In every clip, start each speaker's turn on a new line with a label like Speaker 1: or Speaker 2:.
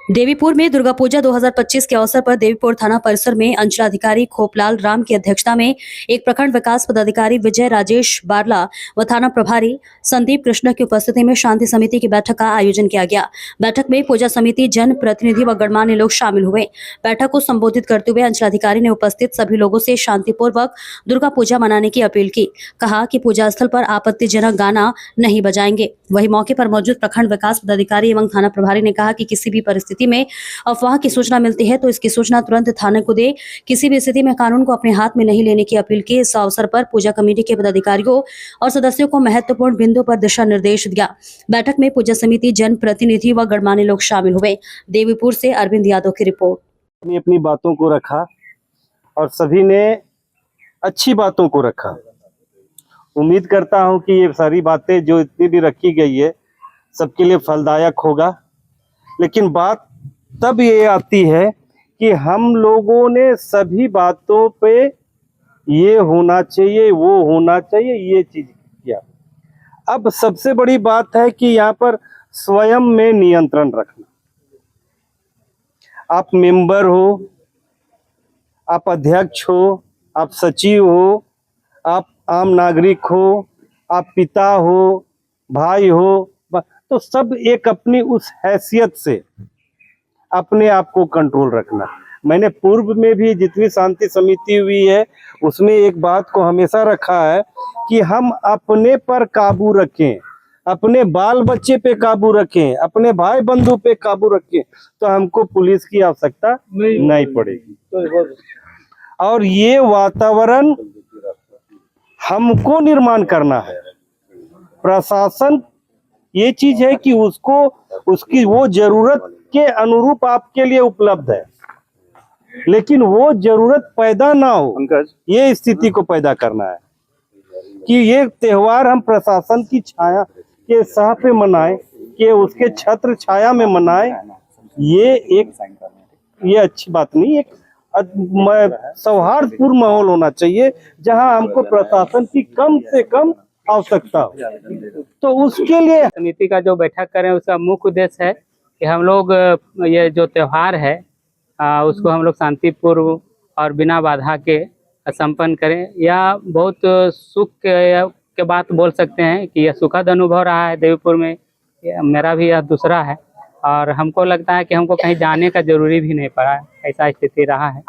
Speaker 1: देवीपुर में दुर्गा पूजा 2025 के अवसर पर देवीपुर थाना परिसर में अंचलाधिकारी खोपलाल राम की अध्यक्षता में एक प्रखंड विकास पदाधिकारी विजय राजेश बारला व थाना प्रभारी संदीप कृष्ण की उपस्थिति में शांति समिति की बैठक का आयोजन किया गया। बैठक में पूजा समिति, जन प्रतिनिधि व गणमान्य लोग शामिल हुए। बैठक को संबोधित करते हुए अंचलाधिकारी ने उपस्थित सभी लोगों से शांतिपूर्वक दुर्गा पूजा मनाने की अपील की। कहा कि पूजा स्थल पर आपत्तिजनक गाना नहीं बजाएंगे। वही मौके पर मौजूद प्रखंड विकास पदाधिकारी एवं थाना प्रभारी ने कहा कि किसी भी परिस्थिति में अफवाह की सूचना मिलती है तो इसकी सूचना तुरंत थाने को दे। किसी भी स्थिति में कानून को अपने हाथ में नहीं लेने की अपील की। इस अवसर पर पूजा कमेटी के पदाधिकारियों और सदस्यों को महत्वपूर्ण बिंदु पर दिशा निर्देश दिया। बैठक में पूजा समिति, जन प्रतिनिधि व गणमान्य लोग शामिल हुए। देवीपुर से अरविंद यादव की रिपोर्ट।
Speaker 2: अपनी बातों को रखा और सभी ने अच्छी बातों को रखा। उम्मीद करता हूं कि ये सारी बातें जो इतनी भी रखी गई है सबके लिए फलदायक होगा। लेकिन बात तब ये आती है कि हम लोगों ने सभी बातों पे ये होना चाहिए, वो होना चाहिए, ये चीज किया। अब सबसे बड़ी बात है कि यहाँ पर स्वयं में नियंत्रण रखना। आप मेंबर हो, आप अध्यक्ष हो, आप सचिव हो, आप आम नागरिक हो, आप पिता हो, भाई हो, तो सब एक अपनी उस हैसियत से अपने आप को कंट्रोल रखना। मैंने पूर्व में भी जितनी शांति समिति हुई है उसमें एक बात को हमेशा रखा है कि हम अपने पर काबू रखें, अपने बाल बच्चे पे काबू रखें, अपने भाई बंधु पे काबू रखें, तो हमको पुलिस की आवश्यकता नहीं पड़ेगी। और ये वातावरण हमको निर्माण करना है। प्रशासन ये चीज है कि उसकी वो जरूरत के अनुरूप आपके लिए उपलब्ध है, लेकिन वो जरूरत पैदा ना हो, ये स्थिति को पैदा करना है कि ये त्योहार हम प्रशासन की छाया के साह पे मनाएं, कि उसके छत्र छाया में मनाएं। ये अच्छी बात नहीं। एक सौहार्दपूर्ण माहौल होना चाहिए जहां हमको प्रशासन की कम से कम आवश्यकता हो। तो उसके लिए
Speaker 3: समिति का जो बैठक करें उसका मुख्य उद्देश्य है कि हम लोग ये जो त्योहार है उसको हम लोग शांतिपूर्व और बिना बाधा के संपन्न करें। या बहुत सुख के बात बोल सकते हैं कि यह सुखद अनुभव रहा है देवीपुर में। मेरा भी यह दूसरा है और हमको लगता है कि हमको कहीं जाने का जरूरी भी नहीं पड़ा, ऐसा स्थिति रहा है।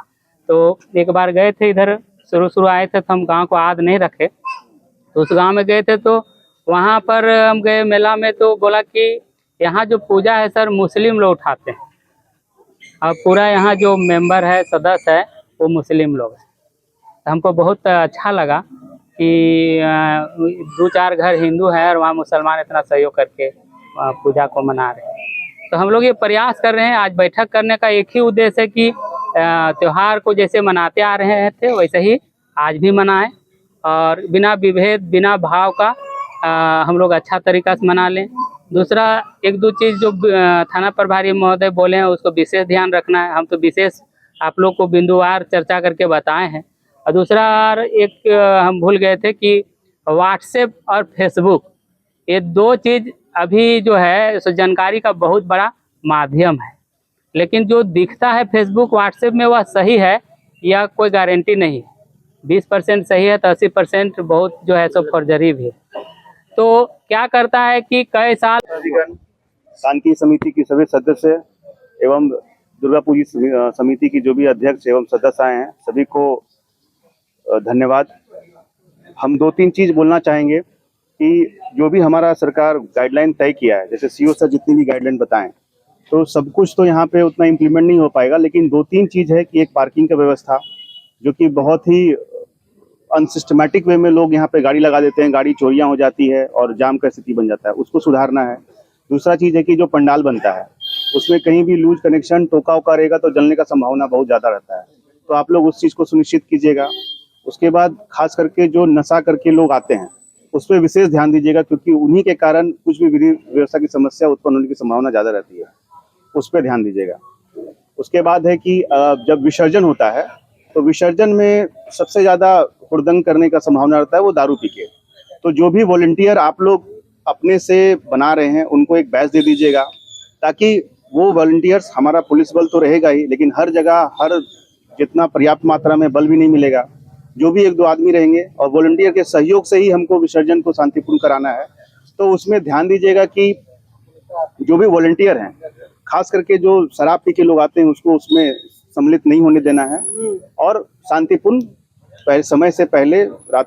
Speaker 3: तो एक बार गए थे इधर, शुरू आए थे तो हम गांव को याद नहीं रखे, तो उस गांव में गए थे तो वहां पर हम गए मेला में, तो बोला कि यहाँ जो पूजा है सर मुस्लिम लोग उठाते हैं और पूरा यहाँ जो मेंबर है, सदस्य है, वो मुस्लिम लोग हैं। तो हमको बहुत अच्छा लगा कि 2-4 घर हिंदू हैं और वहाँ मुसलमान इतना सहयोग करके पूजा को मना रहे हैं। तो हम लोग ये प्रयास कर रहे हैं। आज बैठक करने का एक ही उद्देश्य है कि त्योहार को जैसे मनाते आ रहे थे वैसे ही आज भी मनाएं और बिना विभेद, बिना भाव का हम लोग अच्छा तरीका से मना लें। दूसरा, 1-2 चीज़ जो थाना प्रभारी महोदय बोले हैं उसको विशेष ध्यान रखना है। हम तो विशेष आप लोग को बिंदुवार चर्चा करके बताए हैं। और दूसरा एक हम भूल गए थे कि व्हाट्सएप और फेसबुक, ये 2 चीज़ अभी जो है सो जानकारी का बहुत बड़ा माध्यम है, लेकिन जो दिखता है फेसबुक व्हाट्सएप में वह सही है या कोई गारंटी नहीं है। 20% सही है तो 80% बहुत जो है सो फर्जरी भी है। तो क्या करता है कि कई साल
Speaker 2: शांति समिति की सभी सदस्य एवं दुर्गा पूजा समिति की जो भी अध्यक्ष एवं सदस्य आए हैं सभी को धन्यवाद। हम 2-3 चीज बोलना चाहेंगे कि जो भी हमारा सरकार गाइडलाइन तय किया है, जैसे सीओ सर जितनी भी गाइडलाइन बताएं, तो सब कुछ तो यहाँ पे उतना इम्प्लीमेंट नहीं हो पाएगा, लेकिन 2-3 चीज है कि एक पार्किंग का व्यवस्था जो कि बहुत ही अनसिस्टमेटिक वे में लोग यहाँ पे गाड़ी लगा देते हैं, गाड़ी चोरियां हो जाती है और जाम का स्थिति बन जाता है, उसको सुधारना है। दूसरा चीज है कि जो पंडाल बनता है उसमें कहीं भी लूज कनेक्शन, टोका वोका रहेगा तो जलने का संभावना बहुत ज्यादा रहता है, तो आप लोग उस चीज को सुनिश्चित कीजिएगा। उसके बाद खास करके जो नशा करके लोग आते हैं उस पर विशेष ध्यान दीजिएगा, क्योंकि उन्हीं के कारण कुछ भी विधि व्यवस्था की समस्या उत्पन्न होने की संभावना ज्यादा रहती है, उस पर ध्यान दीजिएगा। उसके बाद है कि जब विसर्जन होता है तो विसर्जन में सबसे ज्यादा हुड़दंग करने का संभावना रहता है वो दारू पी के। तो जो भी वॉलंटियर आप लोग अपने से बना रहे हैं उनको एक बैच दे दीजिएगा, ताकि वो वॉलंटियर्स, हमारा पुलिस बल तो रहेगा ही, लेकिन हर जगह हर जितना पर्याप्त मात्रा में बल भी नहीं मिलेगा। जो भी 1-2 आदमी रहेंगे और वॉलंटियर के सहयोग से ही हमको विसर्जन को शांतिपूर्ण कराना है। तो उसमें ध्यान दीजिएगा कि जो भी वॉलंटियर हैं, खास करके जो शराब पी के लोग आते हैं उसको उसमें सम्मिलित नहीं होने देना है और शांतिपूर्ण समय से पहले रात